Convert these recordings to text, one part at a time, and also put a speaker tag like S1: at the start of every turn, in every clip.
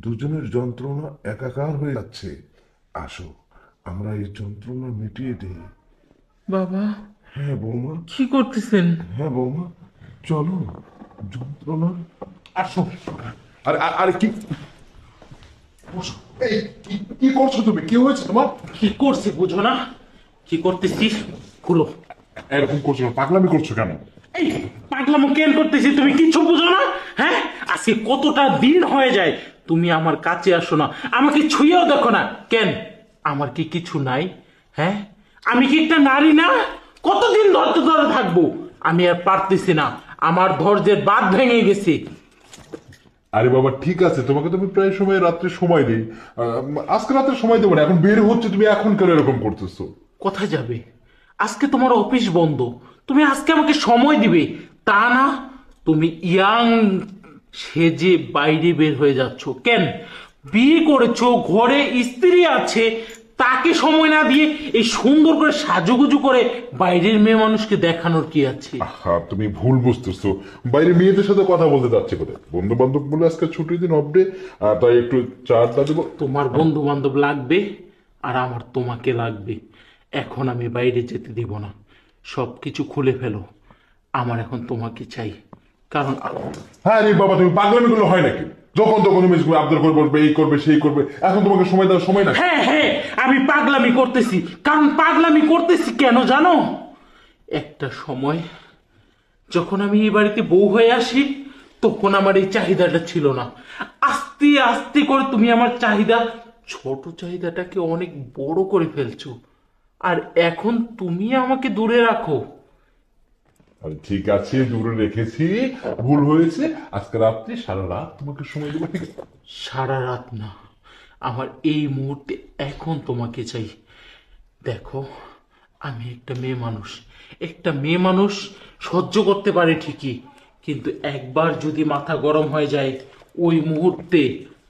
S1: দুজনের যন্ত্রণা একাকার হয়ে যাচ্ছে। আসো, আমরা এই যন্ত্রণা মিটিয়ে দিই।
S2: বাবা,
S1: হ্যাঁ বৌমা।
S2: কি করতেছেন?
S1: হ্যাঁ বৌমা, চলো। যন্ত্রণা, আসো। আরে আরে কি বসো। এই কি কি করছো তুমি? কি হয়েছে তোমার?
S2: কি করছি বুঝো না? কি করতেছি? খুলো।
S1: এরকম করছো কেন? পাগলামি করছো কেন?
S2: এই পাগলামো কেন করতেছি? তুমি কিচ্ছু বুঝো না? হ্যাঁ, আজকে কতটা দিন হয়ে যায় তুমি আমার কাছে আসো না, আমাকে ছুঁয়েও দেখো না কেন? আমার কি কিছু নাই? হ্যাঁ, আমি কি একটা নারী না? কতদিন ধরতে ধরে থাকবো? আমি আর পারতেছি না, আমার ধৈর্যের বাঁধ ভেঙে গেছে।
S1: আরে বাবা ঠিক আছে, তোমাকে তো আমি প্রায় সময় রাত্রে সময় দিই। আজকে রাত্রে সময় দেবো না, এখন বের হচ্ছে, তুমি এখন কেন এরকম করতেছো?
S2: কোথায় যাবে? আজকে তোমার অফিস বন্ধ, তুমি আজকে আমাকে সময় দিবে, তা না তুমি ইয়াং সেজে বাইরে বের হয়ে যাচ্ছ কেন? বিয়ে করেছো, ঘরে স্ত্রী আছে, তাকে সময় না দিয়ে এই সুন্দর করে সাজুগুজু করে বাইরের মেয়ে মানুষকে দেখানোর কি আছে?
S1: হ্যাঁ, তুমি ভুল বুঝতেছো। বাইরে মেয়েদের সাথে কথা বলতে যাচ্ছে কোথায়? বন্ধু বান্ধব বলে আজকে ছুটির দিন, অফ ডে, তাই একটু চা আড্ডা দেবো।
S2: তোমার বন্ধু বান্ধব লাগবে, আর আমার তোমাকে লাগবে। এখন আমি বাইরে যেতে দিব না, সব কিছু খুলে ফেলো। আমার এখন তোমাকে চাই, কারণ
S1: হ্যাঁ রে বাবা, তুমি পাগলামি গুলো হয় নাকি? যখন তখন তুমি আবদার করে বলবে, এই করবে সেই করবে। এখন তোমাকে সময় দেওয়ার সময় না।
S2: হ্যাঁ হ্যাঁ, আমি পাগলামি করতেছি, কারণ পাগলামি করতেছি কেন জানো? একটা সময় যখন আমি এই বাড়িতে বউ হয়ে আসি, তখন আমার এই চাহিদাটা ছিল না। আস্তে আস্তে করে তুমি আমার চাহিদা, ছোট চাহিদাটাকে অনেক বড় করে ফেলছো, আর এখন তুমি আমাকে দূরে রাখো।
S1: আরে ঠিক আছে, দূরে রেখেছি, ভুল হয়েছে। আজকে রাত্রে সারা রাত তোমাকে সময় দেবো, ঠিক আছে?
S2: সারা রাত না, আমার এই মুহূর্তে এখন তোমাকে চাই। দেখো, আমি একটা মেয়ে মানুষ, একটা মেয়ে মানুষ সহ্য করতে পারে ঠিকই, কিন্তু একবার যদি মাথা গরম হয়ে যায়, ওই মুহূর্তে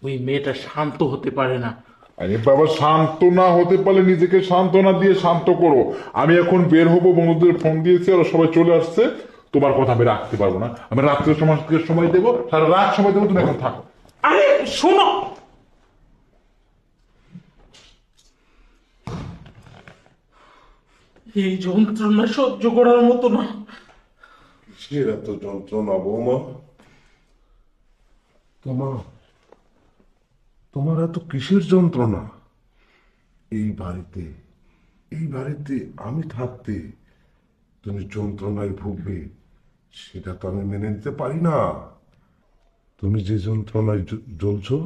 S2: ওই মেয়েটা শান্ত হতে পারে না।
S1: আরে বাবা, শান্ত না হতে পারলে নিজেকে সান্ত্বনা দিয়ে শান্ত করো। আমি এখন বের হবো, বন্ধুদের ফোন দিয়েছি, ওরা সবাই চলে আসছে। তোমার কথা আমি রাখতে পারবো না। আমি রাত্রে সময় দেবো, সারা রাত সময় দেবো, তুমি এখন থাকো।
S2: আরে শোনো, এই যন্ত্রণা সহ্য করার মতো না।
S1: কিসের এত যন্ত্রণা বৌমা? তোমার তোমার এত কিসের যন্ত্রণা? এই বাড়িতে, এই বাড়িতে আমি থাকতে তুমি যন্ত্রণায় ভুগবে, সেটা তো আমি মেনে নিতে পারি না। তুমি যে যন্ত্রণায় জ্বলছো,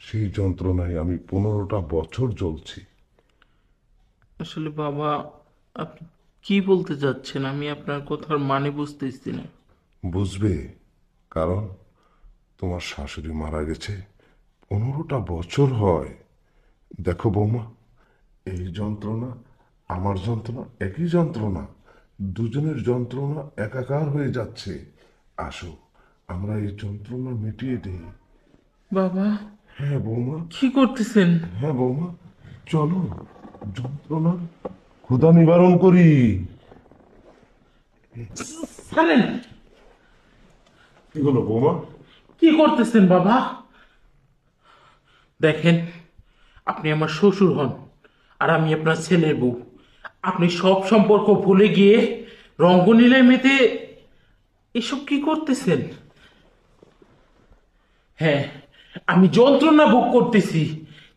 S1: সেই যন্ত্রণায় আমি 15টা বছর জ্বলছি।
S2: আসলে বাবা, আপনি কি বলতে চাচ্ছেন? আমি আপনার কথার মানে বুঝতেছি না।
S1: বুঝবে, কারণ তোমার শাশুড়ি মারা গেছে 15টা বছর হয়। দেখো বৌমা, এই যন্ত্রণা, আমার যন্ত্রণা একই যন্ত্রণা। দুজনের যন্ত্রণা একাকার হয়ে যাচ্ছে। আসো, আমরা এই যন্ত্রণা মিটিয়ে দিই।
S2: বাবা,
S1: হ্যাঁ বৌমা।
S2: কি করতেছেন?
S1: হ্যাঁ বৌমা, চলো। যন্ত্রণার ক্ষুধা নিবারণ করি।
S2: ছাড়েন।
S1: কি হলো বৌমা?
S2: কি করতেছেন বাবা? দেখেন, আপনি আমার শ্বশুর হন, আর আমি আপনার ছেলের বউ। আপনি সব সম্পর্ক ভুলে গিয়ে রঙ্গনীলায় মেতে এসব কি করতেছেন? হ্যাঁ, আমি যন্ত্রণা ভোগ করতেছি,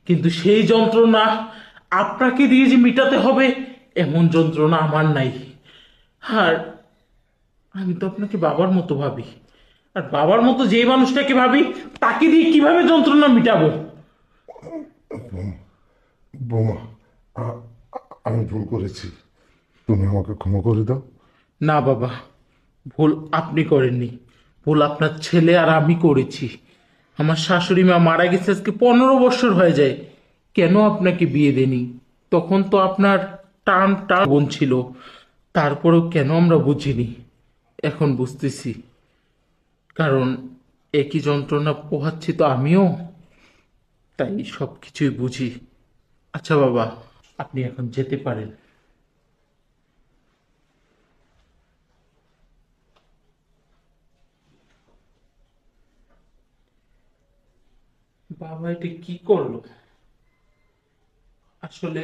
S2: কিন্তু সেই যন্ত্রণা আপনাকে দিয়ে যে মিটাতে হবে, এমন যন্ত্রণা আমার নাই। আর আমি তো আপনাকে বাবার মতো ভাবি, আর বাবার মতো যেই মানুষটাকে ভাবি, তাকে দিয়ে কিভাবে যন্ত্রণা মিটাবো?
S1: বৌমা, আ- আমি ভুল করেছি, তুমি আমাকে ক্ষমা করে দাও।
S2: না বাবা, ভুল আপনি করেননি, ভুল আপনার ছেলে আর আমি করেছি। আমার শাশুড়ি মা মারা গেছে আজকে 15 বছর হয়ে যায়। কেন আপনাকে বিয়ে দেনি? তখন তো আপনার টান টান বোন ছিল, তারপরেও কেন আমরা বুঝিনি? এখন বুঝতেছি, কারণ একই যন্ত্রণা পোহাচ্ছি তো আমিও, তাই সব কিছুই বুঝি। আচ্ছা বাবা, আপনি এখন যেতে পারেন। বাবা এটা কি করলো? আসলে